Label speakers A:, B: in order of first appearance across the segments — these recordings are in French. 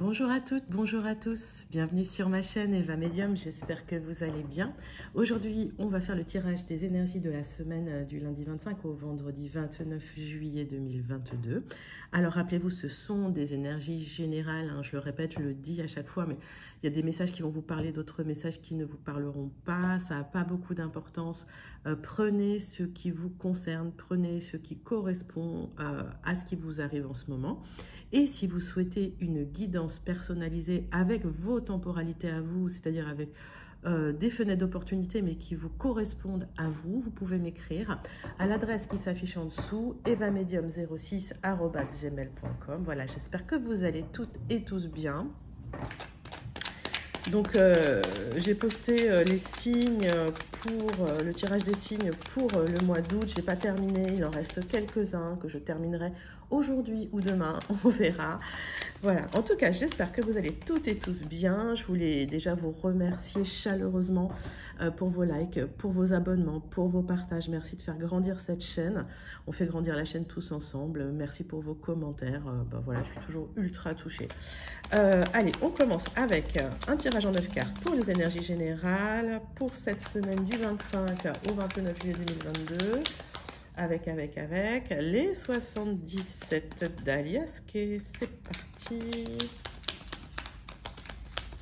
A: Bonjour à toutes, bonjour à tous, bienvenue sur ma chaîne Eva Medium, j'espère que vous allez bien. Aujourd'hui, on va faire le tirage des énergies de la semaine du lundi 25 au vendredi 29 juillet 2022. Alors rappelez-vous, ce sont des énergies générales, hein, je le répète, je le dis à chaque fois, mais il y a des messages qui vont vous parler, d'autres messages qui ne vous parleront pas, ça n'a pas beaucoup d'importance. Prenez ce qui vous concerne, prenez ce qui correspond à ce qui vous arrive en ce moment. Et si vous souhaitez une guidance personnalisée avec vos temporalités à vous, c'est-à-dire avec des fenêtres d'opportunité, mais qui vous correspondent à vous, vous pouvez m'écrire à l'adresse qui s'affiche en dessous, evamedium06@gmail.com. Voilà, j'espère que vous allez toutes et tous bien. Donc, j'ai posté les signes pour le tirage des signes pour le mois d'août. Je n'ai pas terminé, il en reste quelques-uns que je terminerai aujourd'hui ou demain, on verra. Voilà, en tout cas, j'espère que vous allez toutes et tous bien. Je voulais déjà vous remercier chaleureusement pour vos likes, pour vos abonnements, pour vos partages. Merci de faire grandir cette chaîne. On fait grandir la chaîne tous ensemble. Merci pour vos commentaires. Voilà, je suis toujours ultra touchée. Allez, on commence avec un tirage en 9 cartes pour les énergies générales pour cette semaine du 25 au 29 juillet 2022. Avec les 77 d'Aliasque. C'est parti.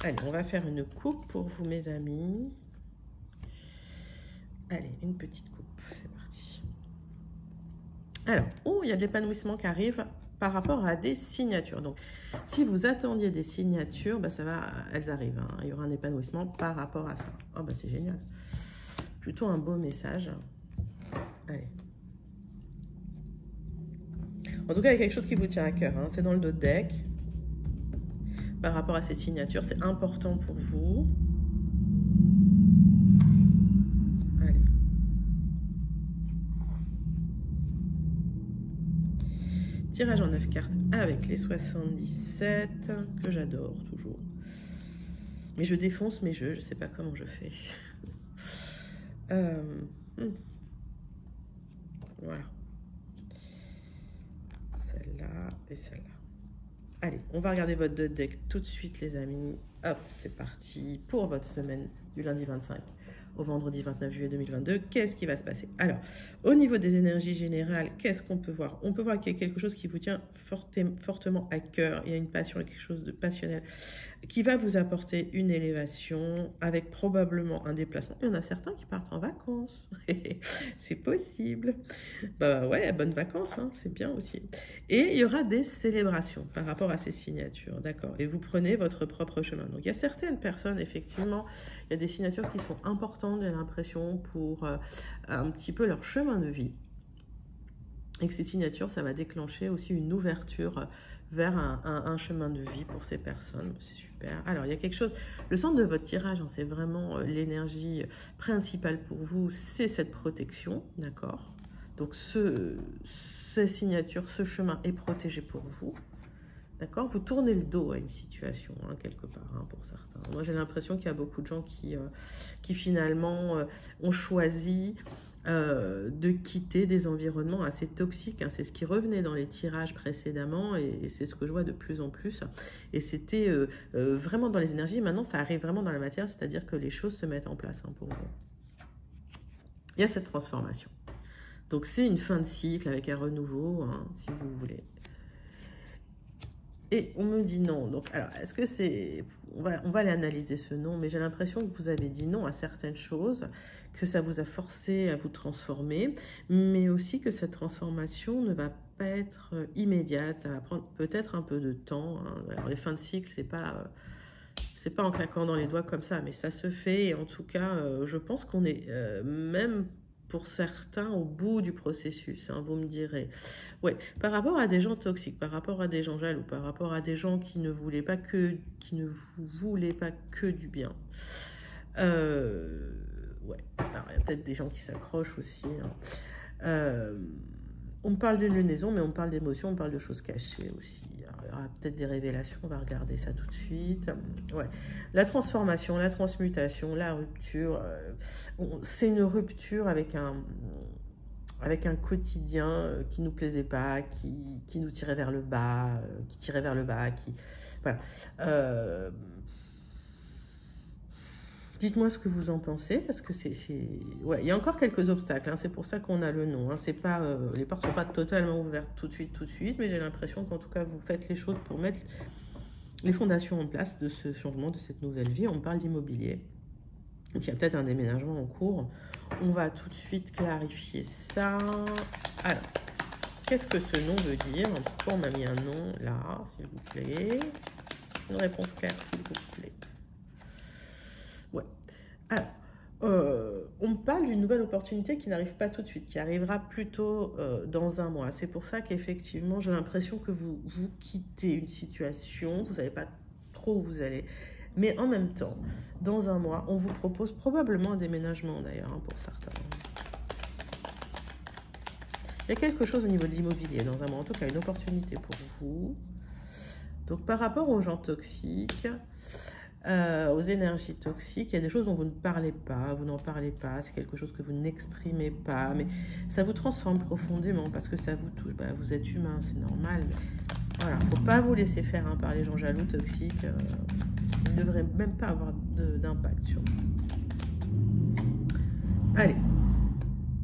A: Allez, on va faire une coupe pour vous, mes amis. Allez, une petite coupe, c'est parti. Alors, il y a de l'épanouissement qui arrive par rapport à des signatures. Donc, si vous attendiez des signatures, elles arrivent. Hein. Il y aura un épanouissement par rapport à ça. Oh, c'est génial. Plutôt un beau message. Allez. En tout cas, il y a quelque chose qui vous tient à cœur. Hein. C'est dans le dos de deck. Par rapport à ces signatures, c'est important pour vous. Allez. Tirage en 9 cartes avec les 77, que j'adore toujours. Mais je défonce mes jeux, je ne sais pas comment je fais. Voilà. Celle-là et celle-là. Allez, on va regarder votre deck tout de suite, les amis. Hop, c'est parti pour votre semaine du lundi 25 au vendredi 29 juillet 2022. Qu'est-ce qui va se passer? Alors, au niveau des énergies générales, qu'est-ce qu'on peut voir? On peut voir qu'il y a quelque chose qui vous tient fortement à cœur. Il y a une passion, quelque chose de passionnel qui va vous apporter une élévation avec probablement un déplacement. Il y en a certains qui partent en vacances. C'est possible. Ouais, bonnes vacances, hein, c'est bien aussi. Et il y aura des célébrations par rapport à ces signatures, d'accord? Et vous prenez votre propre chemin. Donc, il y a certaines personnes, effectivement, il y a des signatures qui sont importantes, j'ai l'impression, pour un petit peu leur chemin de vie. Et que ces signatures, ça va déclencher aussi une ouverture vers un chemin de vie pour ces personnes. C'est super. Alors, il y a quelque chose... Le centre de votre tirage, hein, c'est vraiment l'énergie principale pour vous, c'est cette protection, d'accord? Donc, ces signatures, ce chemin est protégé pour vous. D'accord? Vous tournez le dos à une situation, hein, quelque part, hein, pour certains. Moi, j'ai l'impression qu'il y a beaucoup de gens qui finalement, ont choisi de quitter des environnements assez toxiques. Hein. C'est ce qui revenait dans les tirages précédemment et c'est ce que je vois de plus en plus. Et c'était vraiment dans les énergies. Maintenant, ça arrive vraiment dans la matière, c'est-à-dire que les choses se mettent en place, hein, pour vous. Il y a cette transformation. Donc, c'est une fin de cycle avec un renouveau, hein, si vous voulez. Et on me dit non. Donc, alors, est-ce que c'est... On va aller analyser ce non, mais j'ai l'impression que vous avez dit non à certaines choses, que ça vous a forcé à vous transformer, mais aussi que cette transformation ne va pas être immédiate. Ça va prendre peut-être un peu de temps. Hein. Alors, les fins de cycle, c'est pas en claquant dans les doigts comme ça, mais ça se fait. Et en tout cas, je pense qu'on est même... pour certains, au bout du processus, hein, vous me direz. Ouais, par rapport à des gens toxiques, par rapport à des gens jaloux, par rapport à des gens qui ne vous voulaient pas que du bien. Ouais, alors, il y a peut-être des gens qui s'accrochent aussi. Hein. On me parle de lunaison, mais on me parle d'émotions, on me parle de choses cachées aussi. Alors, il y aura peut-être des révélations, on va regarder ça tout de suite. Ouais. La transformation, la transmutation, la rupture, c'est une rupture avec avec un quotidien qui nous plaisait pas, qui nous tirait vers le bas, qui tirait vers le bas, qui... Voilà. Dites-moi ce que vous en pensez, parce que ouais, il y a encore quelques obstacles, hein, c'est pour ça qu'on a le nom. Hein, c'est pas, les portes ne sont pas totalement ouvertes tout de suite, mais j'ai l'impression qu'en tout cas, vous faites les choses pour mettre les fondations en place de ce changement, de cette nouvelle vie. On parle d'immobilier. Donc, il y a peut-être un déménagement en cours. On va tout de suite clarifier ça. Alors, qu'est-ce que ce nom veut dire? Pourquoi on m'a mis un nom là, s'il vous plaît? Une réponse claire, s'il vous plaît. Ouais. Alors, on parle d'une nouvelle opportunité qui n'arrive pas tout de suite, qui arrivera plutôt dans un mois. C'est pour ça qu'effectivement, j'ai l'impression que vous quittez une situation, vous savez pas trop où vous allez. Mais en même temps, dans un mois, on vous propose probablement un déménagement d'ailleurs, hein, pour certains. Il y a quelque chose au niveau de l'immobilier dans un mois, en tout cas une opportunité pour vous. Donc par rapport aux gens toxiques, aux énergies toxiques, il y a des choses dont vous ne parlez pas, vous n'en parlez pas, c'est quelque chose que vous n'exprimez pas, mais ça vous transforme profondément parce que ça vous touche. Bah, vous êtes humain, c'est normal. Mais voilà, faut pas vous laisser faire hein, par les gens jaloux, toxiques. Ils ne devraient même pas avoir d'impact sur vous. Allez,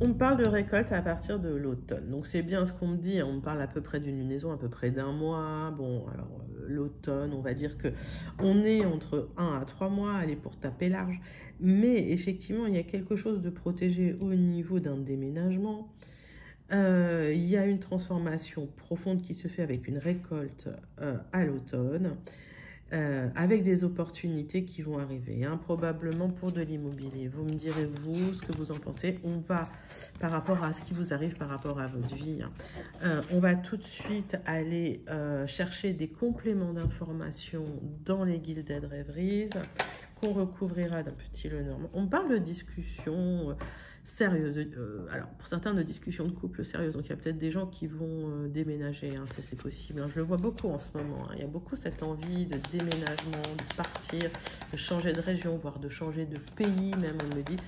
A: on parle de récolte à partir de l'automne. Donc c'est bien ce qu'on me dit, on me parle à peu près d'une lunaison, à peu près d'un mois. Bon, alors l'automne, on va dire que on est entre 1 à 3 mois, allez pour taper large. Mais effectivement, il y a quelque chose de protégé au niveau d'un déménagement. Il y a une transformation profonde qui se fait avec une récolte à l'automne. Avec des opportunités qui vont arriver, hein, probablement pour de l'immobilier. Vous me direz, vous, ce que vous en pensez. On va, par rapport à ce qui vous arrive, par rapport à votre vie, hein, on va tout de suite aller chercher des compléments d'informations dans les Gilded Rêveries, qu'on recouvrira d'un petit Lenormand. On parle de discussions sérieuses. Alors, pour certains, de discussions de couple sérieuses. Donc, il y a peut-être des gens qui vont déménager. Hein, ça, c'est possible. Hein. Je le vois beaucoup en ce moment. Hein. Il y a beaucoup cette envie de déménagement, de partir, de changer de région, voire de changer de pays, même, on me dit.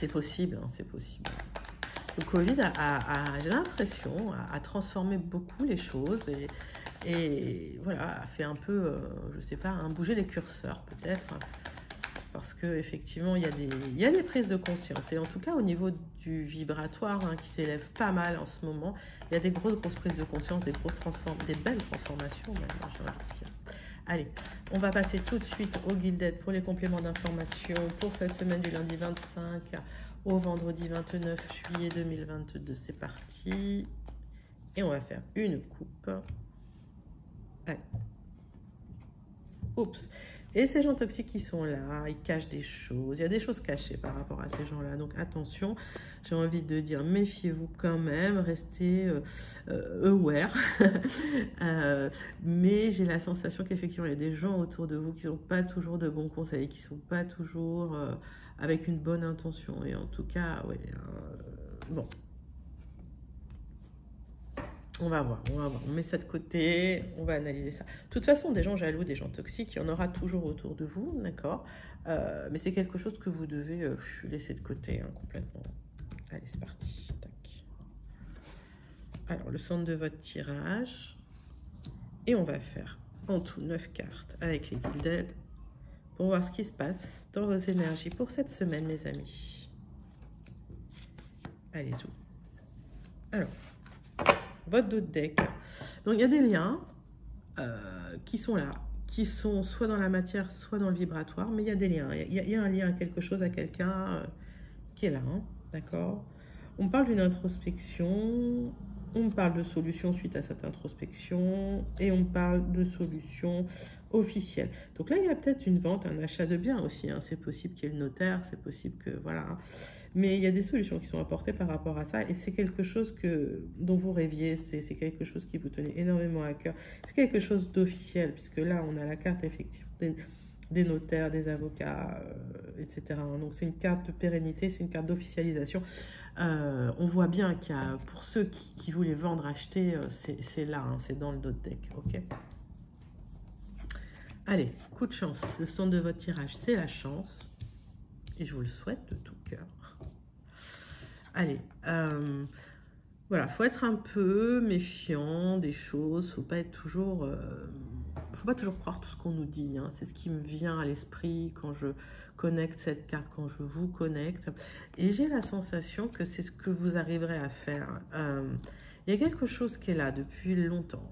A: C'est possible. Hein, c'est possible. Le Covid j'ai l'impression, a transformé beaucoup les choses et voilà, a fait un peu, je sais pas, bouger les curseurs, peut-être. Parce qu'effectivement, il y a des prises de conscience. Et en tout cas, au niveau du vibratoire, hein, qui s'élève pas mal en ce moment, il y a des grosses prises de conscience, des belles transformations. Même, je vais repartir. Allez, on va passer tout de suite au Gilded pour les compléments d'information pour cette semaine du lundi 25 au vendredi 29 juillet 2022. C'est parti. Et on va faire une coupe. Allez. Oups. Et ces gens toxiques qui sont là, ils cachent des choses. Il y a des choses cachées par rapport à ces gens-là. Donc attention, j'ai envie de dire, méfiez-vous quand même, restez aware. Mais j'ai la sensation qu'effectivement, il y a des gens autour de vous qui n'ont pas toujours de bons conseils, qui ne sont pas toujours avec une bonne intention. Et en tout cas, ouais, bon. On va voir, on met ça de côté, on va analyser ça. De toute façon, des gens jaloux, des gens toxiques, il y en aura toujours autour de vous, d'accord, mais c'est quelque chose que vous devez laisser de côté, hein, complètement. Allez, c'est parti. Tac. Alors, le centre de votre tirage. Et on va faire en tout 9 cartes avec les Gilded pour voir ce qui se passe dans vos énergies pour cette semaine, mes amis. Allez-y. Alors, votre dos de deck. Donc, il y a des liens qui sont là, qui sont soit dans la matière, soit dans le vibratoire, mais il y a des liens. Il y a un lien à quelque chose, à quelqu'un qui est là, hein, d'accord? On parle d'une introspection, on parle de solutions suite à cette introspection, et on parle de solutions officielles. Donc là, il y a peut-être une vente, un achat de biens aussi, hein. C'est possible qu'il y ait le notaire, c'est possible que, voilà, hein. Mais il y a des solutions qui sont apportées par rapport à ça, et c'est quelque chose dont vous rêviez, c'est quelque chose qui vous tenait énormément à cœur. C'est quelque chose d'officiel, puisque là, on a la carte effectivement des notaires, des avocats, etc. Donc c'est une carte de pérennité, c'est une carte d'officialisation. On voit bien qu'il y a, pour ceux qui voulaient vendre, acheter, c'est là, hein, c'est dans le dos de deck, ok? Allez, coup de chance, le son de votre tirage, c'est la chance, et je vous le souhaite de tout cœur. Allez, voilà, faut être un peu méfiant des choses, faut pas être toujours, faut pas toujours croire tout ce qu'on nous dit, hein. C'est ce qui me vient à l'esprit quand je connecte cette carte, quand je vous connecte. Et j'ai la sensation que c'est ce que vous arriverez à faire. Il y a quelque chose qui est là depuis longtemps.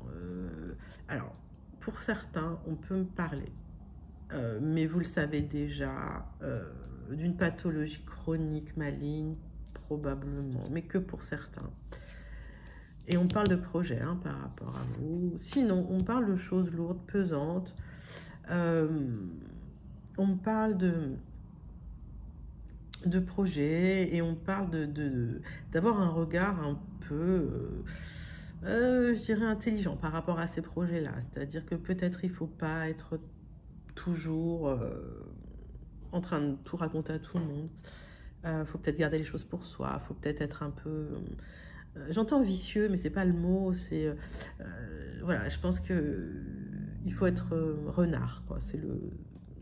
A: Alors, pour certains, on peut me parler, mais vous le savez déjà, d'une pathologie chronique maligne, probablement, mais que pour certains. Et on parle de projet hein, par rapport à vous. Sinon, on parle de choses lourdes, pesantes. On parle de projets et on parle d'avoir un regard un peu, je dirais, intelligent par rapport à ces projets-là. C'est-à-dire que peut-être il ne faut pas être toujours en train de tout raconter à tout le monde. Faut peut-être garder les choses pour soi. Faut peut-être être un peu... j'entends vicieux, mais c'est pas le mot. C'est voilà, je pense que il faut être renard, quoi.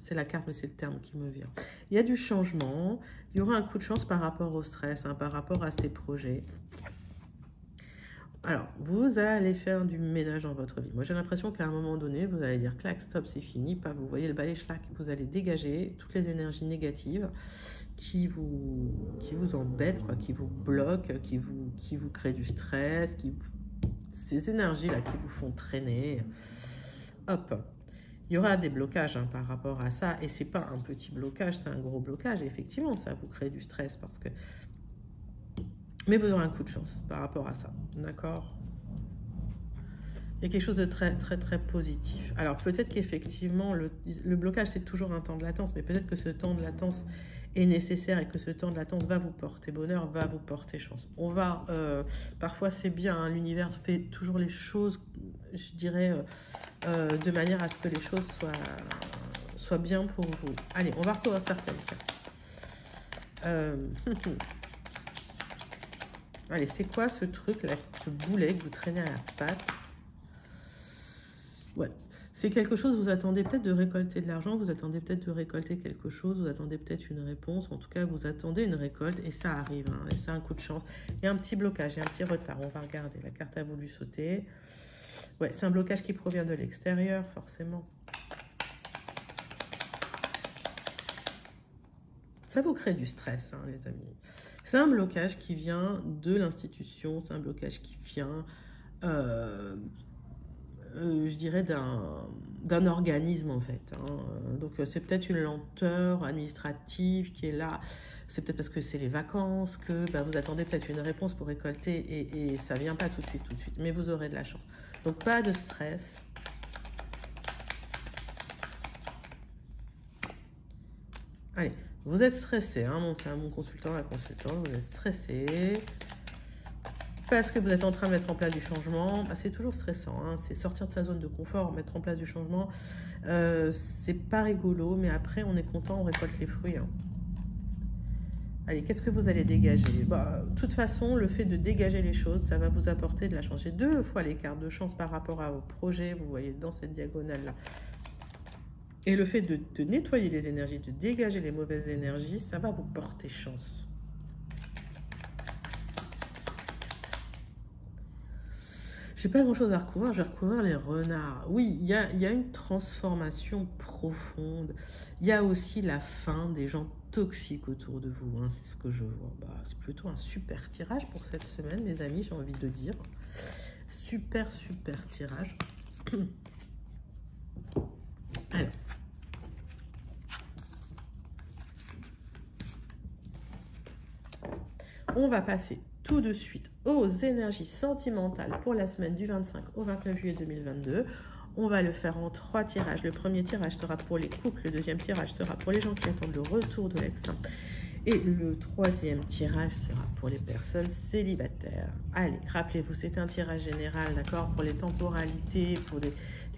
A: C'est la carte, mais c'est le terme qui me vient. Il y a du changement. Il y aura un coup de chance par rapport au stress, hein, par rapport à ces projets. Alors, vous allez faire du ménage dans votre vie. Moi, j'ai l'impression qu'à un moment donné, vous allez dire clac, stop, c'est fini. Pas, vous voyez le balai schlac. Vous allez dégager toutes les énergies négatives qui vous embêtent, quoi, qui vous bloquent, qui vous créent du stress, ces énergies-là qui vous font traîner. Hop. Il y aura des blocages hein, par rapport à ça. Et c'est pas un petit blocage, c'est un gros blocage. Et effectivement, ça vous crée du stress parce que... Mais vous aurez un coup de chance par rapport à ça, d'accord? Il y a quelque chose de très, très, très positif. Alors, peut-être qu'effectivement, le blocage, c'est toujours un temps de latence, mais peut-être que ce temps de latence est nécessaire et que ce temps de latence va vous porter bonheur, va vous porter chance. On va, parfois c'est bien, hein, l'univers fait toujours les choses, je dirais, de manière à ce que les choses soient bien pour vous. Allez, on va recouvrir certaines cartes. Allez, c'est quoi ce truc là, ce boulet que vous traînez à la patte? Ouais, c'est quelque chose, vous attendez peut-être de récolter de l'argent, vous attendez peut-être de récolter quelque chose, vous attendez peut-être une réponse, en tout cas vous attendez une récolte et ça arrive, hein, et c'est un coup de chance. Il y a un petit blocage, il y a un petit retard, on va regarder, la carte a voulu sauter. Ouais, c'est un blocage qui provient de l'extérieur, forcément. Ça vous crée du stress, hein, les amis. C'est un blocage qui vient de l'institution, c'est un blocage qui vient, je dirais, d'un organisme en fait. Hein. Donc c'est peut-être une lenteur administrative qui est là. C'est peut-être parce que c'est les vacances que bah, vous attendez peut-être une réponse pour récolter et ça ne vient pas tout de suite. Mais vous aurez de la chance. Donc pas de stress. Allez. Vous êtes stressé, hein, c'est mon consultant, la consultante, vous êtes stressé parce que vous êtes en train de mettre en place du changement. Bah, c'est toujours stressant, hein, c'est sortir de sa zone de confort, mettre en place du changement. C'est pas rigolo, mais après on est content, on récolte les fruits. Hein. Allez, qu'est-ce que vous allez dégager? Bah, de toute façon, le fait de dégager les choses, ça va vous apporter de la chance. J'ai 2 fois les cartes de chance par rapport à vos projets, vous voyez dans cette diagonale-là. Et le fait de nettoyer les énergies, de dégager les mauvaises énergies, ça va vous porter chance. Je n'ai pas grand-chose à recouvrir, je vais recouvrir les renards. Oui, il y a une transformation profonde. Il y a aussi la fin des gens toxiques autour de vous. Hein, c'est ce que je vois. Bah, c'est plutôt un super tirage pour cette semaine, mes amis, j'ai envie de dire. Super, super tirage. Alors. On va passer tout de suite aux énergies sentimentales pour la semaine du 25 au 29 juillet 2022. On va le faire en 3 tirages. Le premier tirage sera pour les couples, le deuxième tirage sera pour les gens qui attendent le retour de l'ex. Et le troisième tirage sera pour les personnes célibataires. Allez, rappelez-vous, c'est un tirage général, d'accord, pour les temporalités, pour les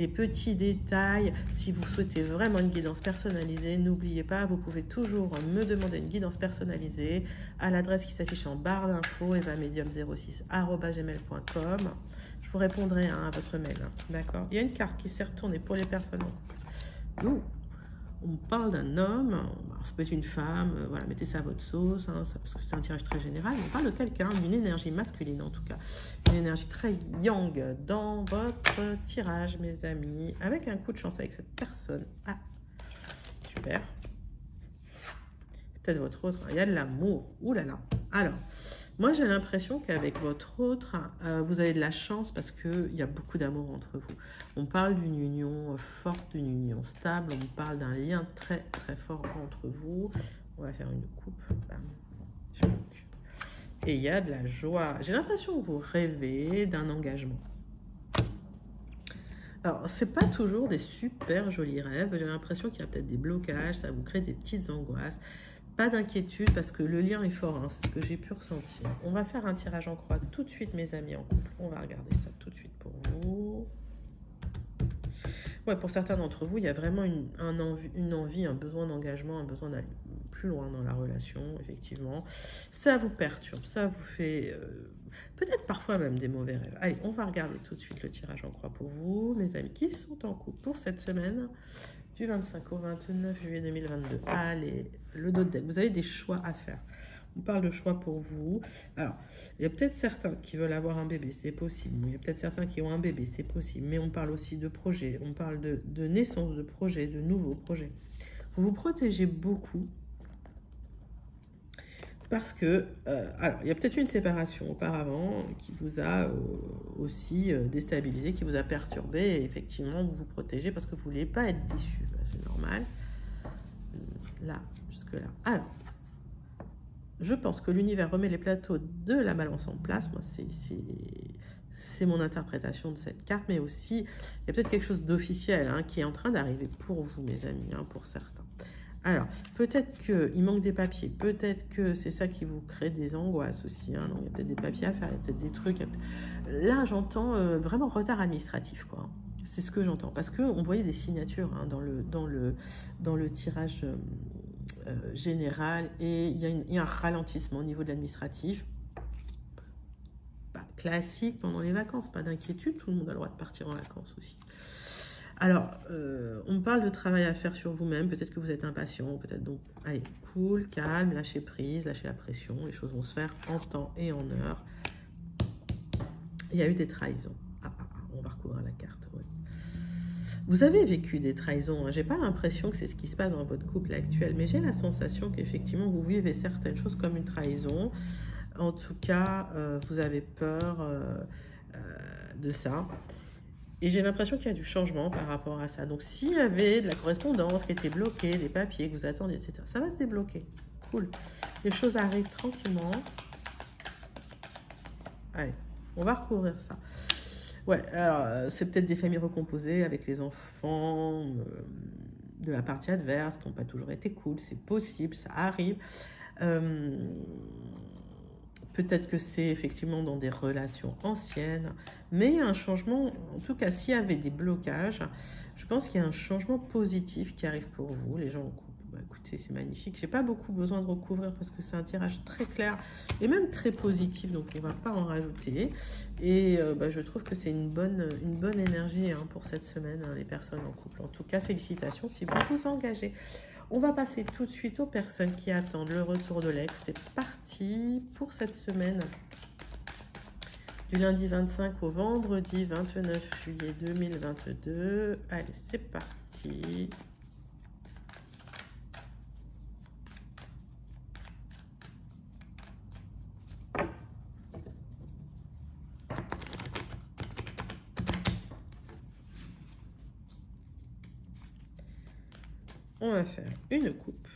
A: petits détails. Si vous souhaitez vraiment une guidance personnalisée, n'oubliez pas, vous pouvez toujours me demander une guidance personnalisée à l'adresse qui s'affiche en barre d'infos, evamedium06@gmail.com. Je vous répondrai à votre mail, hein, d'accord. Il y a une carte qui s'est retournée pour les personnes en couple. on parle d'un homme, ça peut être une femme, voilà, mettez ça à votre sauce, hein, parce que c'est un tirage très général. On parle de quelqu'un, d'une énergie masculine en tout cas, une énergie très yang dans votre tirage, mes amis, avec un coup de chance avec cette personne. Ah, super. Peut-être votre autre, il y a de l'amour, ouh là là. Alors, moi j'ai l'impression qu'avec votre autre, vous avez de la chance parce qu'il y a beaucoup d'amour entre vous. On parle d'une union forte, d'une union stable, on parle d'un lien très très fort entre vous. On va faire une coupe. Bam. Et il y a de la joie. J'ai l'impression que vous rêvez d'un engagement. Alors, c'est pas toujours des super jolis rêves. J'ai l'impression qu'il y a peut-être des blocages, ça vous crée des petites angoisses. Pas d'inquiétude parce que le lien est fort, hein, c'est ce que j'ai pu ressentir. On va faire un tirage en croix tout de suite, mes amis en couple. On va regarder ça tout de suite pour vous. Ouais, pour certains d'entre vous, il y a vraiment une envie, un besoin d'engagement, un besoin d'aller plus loin dans la relation, effectivement. Ça vous perturbe, ça vous fait peut-être parfois même des mauvais rêves. Allez, on va regarder tout de suite le tirage en croix pour vous, mes amis qui sont en couple pour cette semaine. Du 25 au 29 juillet 2022. Allez, le dos de deck. Vous avez des choix à faire. On parle de choix pour vous. Alors, il y a peut-être certains qui veulent avoir un bébé, c'est possible. Il y a peut-être certains qui ont un bébé, c'est possible. Mais on parle aussi de projets. On parle de naissance de projets, de nouveaux projets. Vous vous protégez beaucoup. Parce que, alors, il y a peut-être une séparation auparavant qui vous a aussi déstabilisé, qui vous a perturbé. Et effectivement, vous vous protégez parce que vous ne voulez pas être déçu. C'est normal. Là, jusque-là. Alors, je pense que l'univers remet les plateaux de la balance en place. Moi, c'est mon interprétation de cette carte. Mais aussi, il y a peut-être quelque chose d'officiel hein, qui est en train d'arriver pour vous, mes amis, hein, pour certains. Alors, peut-être qu'il manque des papiers, peut-être que c'est ça qui vous crée des angoisses aussi. Hein. Donc, il y a peut-être des papiers à faire, il y a peut-être des trucs. Là, j'entends vraiment retard administratif, quoi. C'est ce que j'entends. Parce qu'on voyait des signatures hein, dans le tirage général et il y a un ralentissement au niveau de l'administratif. Bah, classique pendant les vacances, pas d'inquiétude, tout le monde a le droit de partir en vacances aussi. Alors, on parle de travail à faire sur vous-même. Peut-être que vous êtes impatient, peut-être donc, allez, cool, calme, lâchez prise, lâchez la pression. Les choses vont se faire en temps et en heure. Il y a eu des trahisons. On va recouvrir la carte. Ouais. Vous avez vécu des trahisons. Hein. J'ai pas l'impression que c'est ce qui se passe dans votre couple actuel, mais j'ai la sensation qu'effectivement, vous vivez certaines choses comme une trahison. En tout cas, vous avez peur de ça. Et j'ai l'impression qu'il y a du changement par rapport à ça. Donc, s'il y avait de la correspondance qui était bloquée, des papiers que vous attendiez, etc., ça va se débloquer. Cool. Les choses arrivent tranquillement. Allez, on va recouvrir ça. Ouais, alors, c'est peut-être des familles recomposées avec les enfants de la partie adverse qui n'ont pas toujours été cool. C'est possible, ça arrive. Peut-être que c'est effectivement dans des relations anciennes, mais il y a un changement, en tout cas s'il y avait des blocages, je pense qu'il y a un changement positif qui arrive pour vous, les gens en couple. Bah, écoutez, c'est magnifique, j'ai pas beaucoup besoin de recouvrir parce que c'est un tirage très clair et même très positif, donc on va pas en rajouter. Et je trouve que c'est une bonne énergie hein, pour cette semaine, hein, les personnes en couple. En tout cas, félicitations si vous vous engagez. On va passer tout de suite aux personnes qui attendent le retour de l'ex. C'est parti pour cette semaine. Du lundi 25 au vendredi 29 juillet 2022. Allez, c'est parti. On va faire une coupe.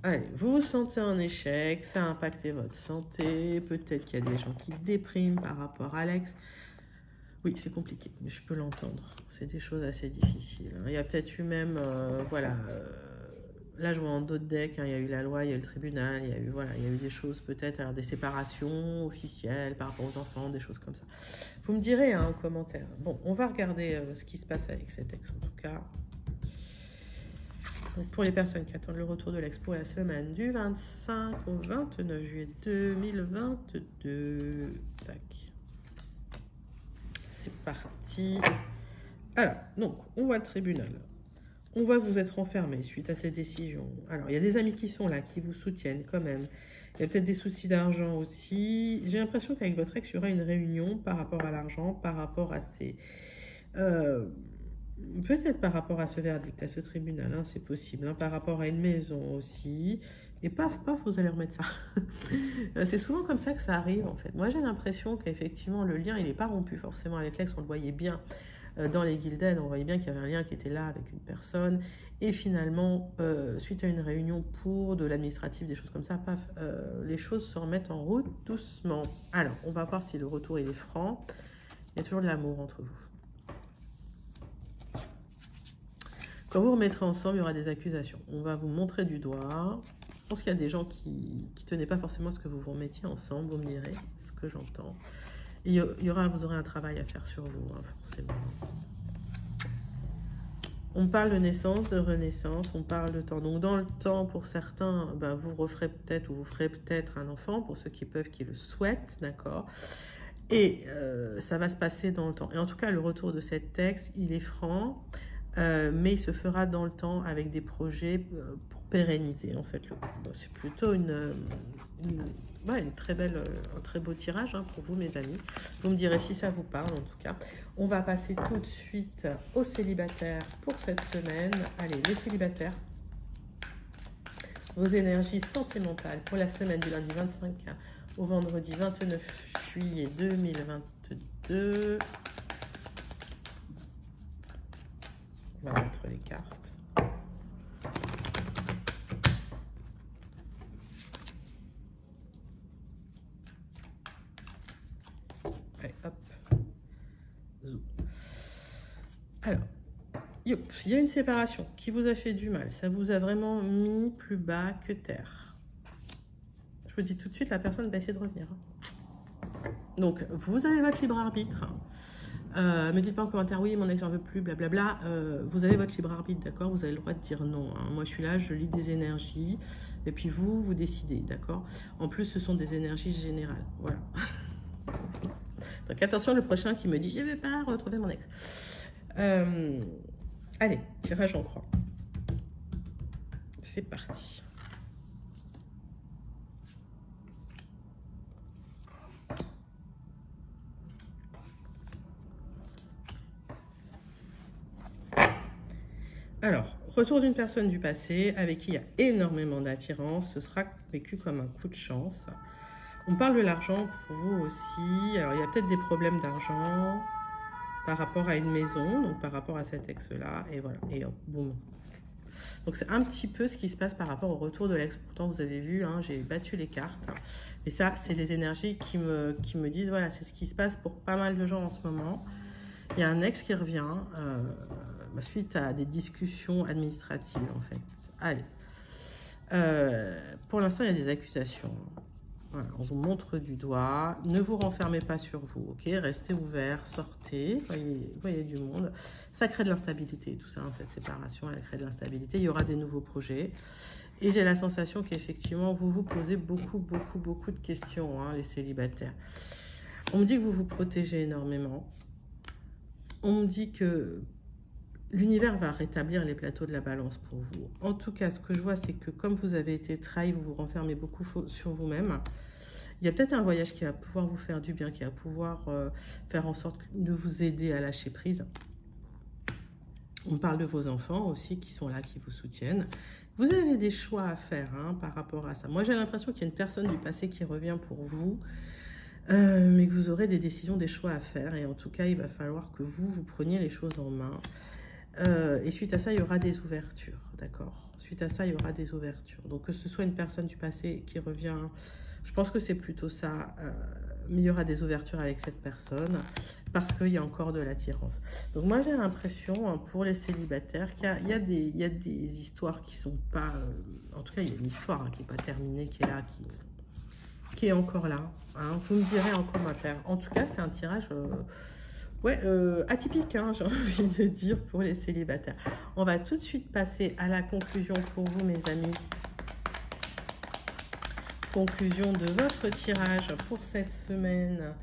A: Allez, vous vous sentez en échec, ça a impacté votre santé, peut-être qu'il y a des gens qui dépriment par rapport à l'ex. Oui, c'est compliqué, mais je peux l'entendre. C'est des choses assez difficiles. Hein. Il y a peut-être eu même, là je vois en dos de deck, hein, il y a eu la loi, il y a eu le tribunal, il y a eu des choses peut-être, alors des séparations officielles par rapport aux enfants, des choses comme ça. Vous me direz hein, en commentaire. Bon, on va regarder ce qui se passe avec cet ex en tout cas. Donc pour les personnes qui attendent le retour de l'expo la semaine du 25 au 29 juillet 2022. Tac. C'est parti. Alors, donc, on voit le tribunal. On voit que vous êtes renfermé suite à ces décisions. Alors, il y a des amis qui sont là, qui vous soutiennent quand même. Il y a peut-être des soucis d'argent aussi. J'ai l'impression qu'avec votre ex, il y aura une réunion par rapport à l'argent, par rapport à ces... peut-être par rapport à ce verdict, à ce tribunal, hein, c'est possible. Hein, par rapport à une maison aussi. Et paf, paf, vous allez remettre ça. C'est souvent comme ça que ça arrive, en fait. Moi, j'ai l'impression qu'effectivement, le lien, il n'est pas rompu forcément avec l'ex. On le voyait bien dans les Gilded, on voyait bien qu'il y avait un lien qui était là avec une personne. Et finalement, suite à une réunion pour de l'administratif, des choses comme ça, paf, les choses se remettent en route doucement. Alors, on va voir si le retour, il est franc. Il y a toujours de l'amour entre vous. Quand vous remettrez ensemble, il y aura des accusations. On va vous montrer du doigt. Je pense qu'il y a des gens qui tenaient pas forcément à ce que vous vous remettiez ensemble, vous me direz ce que j'entends. Vous aurez un travail à faire sur vous, hein, forcément. On parle de naissance, de renaissance, on parle de temps. Donc dans le temps, pour certains, ben, vous referez peut-être ou vous ferez peut-être un enfant, pour ceux qui peuvent, qui le souhaitent, d'accord. Et ça va se passer dans le temps. Et en tout cas, le retour de cette texte, il est franc. Mais il se fera dans le temps avec des projets pour pérenniser en fait le coup. Bon, c'est plutôt une très belle, un très beau tirage hein, pour vous mes amis. Vous me direz si ça vous parle en tout cas. On va passer tout de suite aux célibataires pour cette semaine. Allez, les célibataires, vos énergies sentimentales pour la semaine du lundi 25 au vendredi 29 juillet 2022. On va mettre les cartes. Allez, hop. Zou. Alors, il y a une séparation qui vous a fait du mal. Ça vous a vraiment mis plus bas que terre. Je vous dis tout de suite, la personne va essayer de revenir. Donc, vous avez votre libre arbitre. Me dites pas en commentaire, oui, mon ex, j'en veux plus, blablabla. Vous avez votre libre arbitre, d'accord? Vous avez le droit de dire non. Hein. Moi, je suis là, je lis des énergies. Et puis, vous décidez, d'accord? En plus, ce sont des énergies générales. Voilà. Donc, attention, le prochain qui me dit, je ne vais pas retrouver mon ex. Allez, tirage en croix. C'est parti. Alors, retour d'une personne du passé avec qui il y a énormément d'attirance. Ce sera vécu comme un coup de chance. On parle de l'argent pour vous aussi. Alors, il y a peut-être des problèmes d'argent par rapport à une maison, donc par rapport à cet ex-là. Et voilà, et hop, boum. Donc, c'est un petit peu ce qui se passe par rapport au retour de l'ex. Pourtant, vous avez vu, hein, j'ai battu les cartes. Et ça, c'est les énergies qui me disent, voilà, c'est ce qui se passe pour pas mal de gens en ce moment. Il y a un ex qui revient suite à des discussions administratives, en fait. Allez. Pour l'instant, il y a des accusations. Voilà, on vous montre du doigt. Ne vous renfermez pas sur vous, ok? Restez ouvert, sortez, voyez du monde. Ça crée de l'instabilité, tout ça, hein, cette séparation, elle crée de l'instabilité. Il y aura des nouveaux projets. Et j'ai la sensation qu'effectivement, vous vous posez beaucoup de questions, hein, les célibataires. On me dit que vous vous protégez énormément. On me dit que l'univers va rétablir les plateaux de la balance pour vous. En tout cas, ce que je vois, c'est que comme vous avez été trahi, vous vous renfermez beaucoup sur vous-même. Il y a peut-être un voyage qui va pouvoir vous faire du bien, qui va pouvoir faire en sorte de vous aider à lâcher prise. On parle de vos enfants aussi qui sont là, qui vous soutiennent. Vous avez des choix à faire hein, par rapport à ça. Moi, j'ai l'impression qu'il y a une personne du passé qui revient pour vous. Mais que vous aurez des décisions, des choix à faire. Et en tout cas, il va falloir que vous preniez les choses en main. Et suite à ça, il y aura des ouvertures, d'accord? Suite à ça, il y aura des ouvertures. Donc, que ce soit une personne du passé qui revient, je pense que c'est plutôt ça. Mais il y aura des ouvertures avec cette personne parce qu'il y a encore de l'attirance. Donc, moi, j'ai l'impression, hein, pour les célibataires, qu'il y a des histoires qui sont pas... en tout cas, il y a une histoire hein, qui n'est pas terminée, qui est là, qui est encore là. Hein. Vous me direz en commentaire. En tout cas, c'est un tirage... atypique, hein, j'ai envie de dire, pour les célibataires. On va tout de suite passer à la conclusion pour vous, mes amis. Conclusion de votre tirage pour cette semaine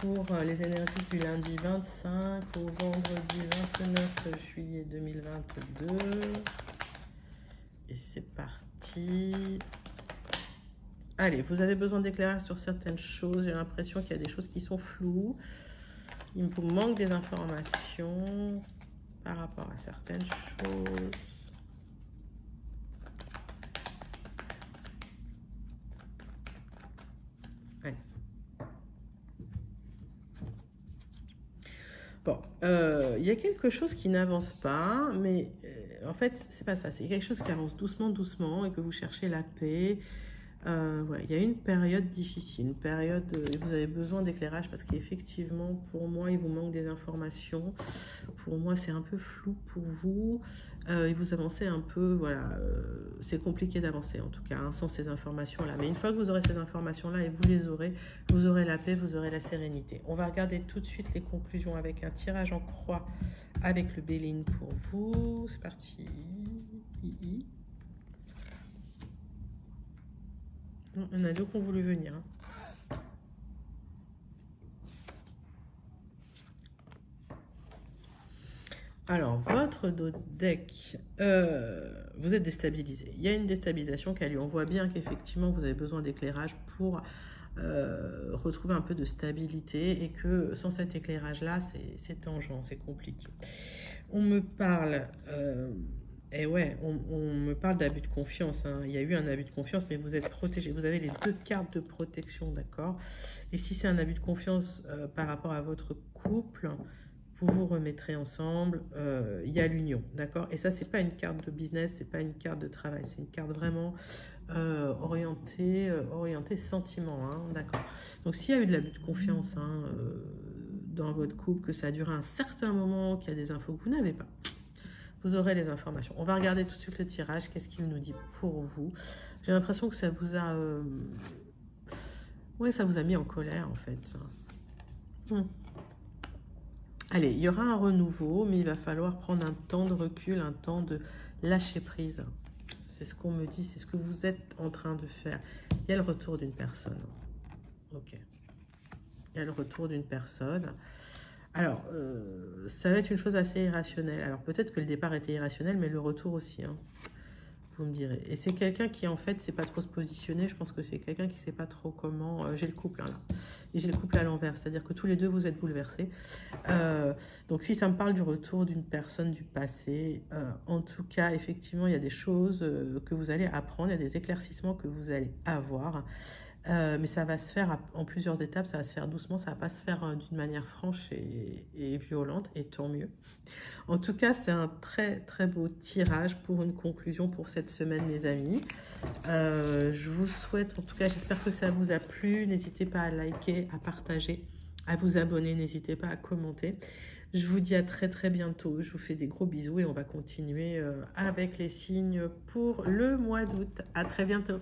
A: pour les énergies du lundi 25 au vendredi 29 juillet 2022. Et c'est parti. Allez, vous avez besoin d'éclairage sur certaines choses. J'ai l'impression qu'il y a des choses qui sont floues. Il vous manque des informations par rapport à certaines choses. Allez. Bon, il y a quelque chose qui n'avance pas, mais en fait, c'est pas ça. C'est quelque chose qui avance doucement, doucement, et que vous cherchez la paix. Ouais, il y a une période difficile, une période où vous avez besoin d'éclairage parce qu'effectivement, pour moi, il vous manque des informations. Pour moi, c'est un peu flou pour vous. Et vous avancez un peu, voilà, c'est compliqué d'avancer en tout cas, hein, sans ces informations-là. Mais une fois que vous aurez ces informations-là et vous les aurez, vous aurez la paix, vous aurez la sérénité. On va regarder tout de suite les conclusions avec un tirage en croix avec le Béline pour vous. C'est parti. Il y en a deux qui ont voulu venir. Alors, votre deck, vous êtes déstabilisé. Il y a une déstabilisation qui a lieu. On voit bien qu'effectivement, vous avez besoin d'éclairage pour retrouver un peu de stabilité et que sans cet éclairage-là, c'est tangent, c'est compliqué. On me parle... et ouais, on me parle d'abus de confiance, hein. Il y a eu un abus de confiance, mais vous êtes protégé. Vous avez les deux cartes de protection, d'accord? Et si c'est un abus de confiance par rapport à votre couple, vous vous remettrez ensemble. Il y a l'union, d'accord? Et ça, c'est pas une carte de business, c'est pas une carte de travail, c'est une carte vraiment orientée sentiment, hein, d'accord? Donc, s'il y a eu de l'abus de confiance hein, dans votre couple, que ça a duré un certain moment, qu'il y a des infos que vous n'avez pas, vous aurez les informations. On va regarder tout de suite le tirage. Qu'est-ce qu'il nous dit pour vous? J'ai l'impression que ça vous a... Oui, ça vous a mis en colère, en fait. Allez, il y aura un renouveau, mais il va falloir prendre un temps de recul, un temps de lâcher prise. C'est ce qu'on me dit, c'est ce que vous êtes en train de faire. Il y a le retour d'une personne. Ok. Il y a le retour d'une personne. Alors, ça va être une chose assez irrationnelle. Alors, peut-être que le départ était irrationnel, mais le retour aussi, hein, vous me direz. Et c'est quelqu'un qui, en fait, ne sait pas trop se positionner. Je pense que c'est quelqu'un qui ne sait pas trop comment... j'ai le couple, hein, là. Et j'ai le couple à l'envers. C'est-à-dire que tous les deux, vous êtes bouleversés. Donc, si ça me parle du retour d'une personne du passé, en tout cas, effectivement, il y a des choses que vous allez apprendre. Il y a des éclaircissements que vous allez avoir. Mais ça va se faire en plusieurs étapes, ça va se faire doucement, ça va pas se faire d'une manière franche et violente, et tant mieux. En tout cas, c'est un très très beau tirage pour une conclusion pour cette semaine, les amis. Je vous souhaite, en tout cas, j'espère que ça vous a plu. N'hésitez pas à liker, à partager, à vous abonner, n'hésitez pas à commenter. Je vous dis à très très bientôt, je vous fais des gros bisous et on va continuer avec les signes pour le mois d'août. À très bientôt.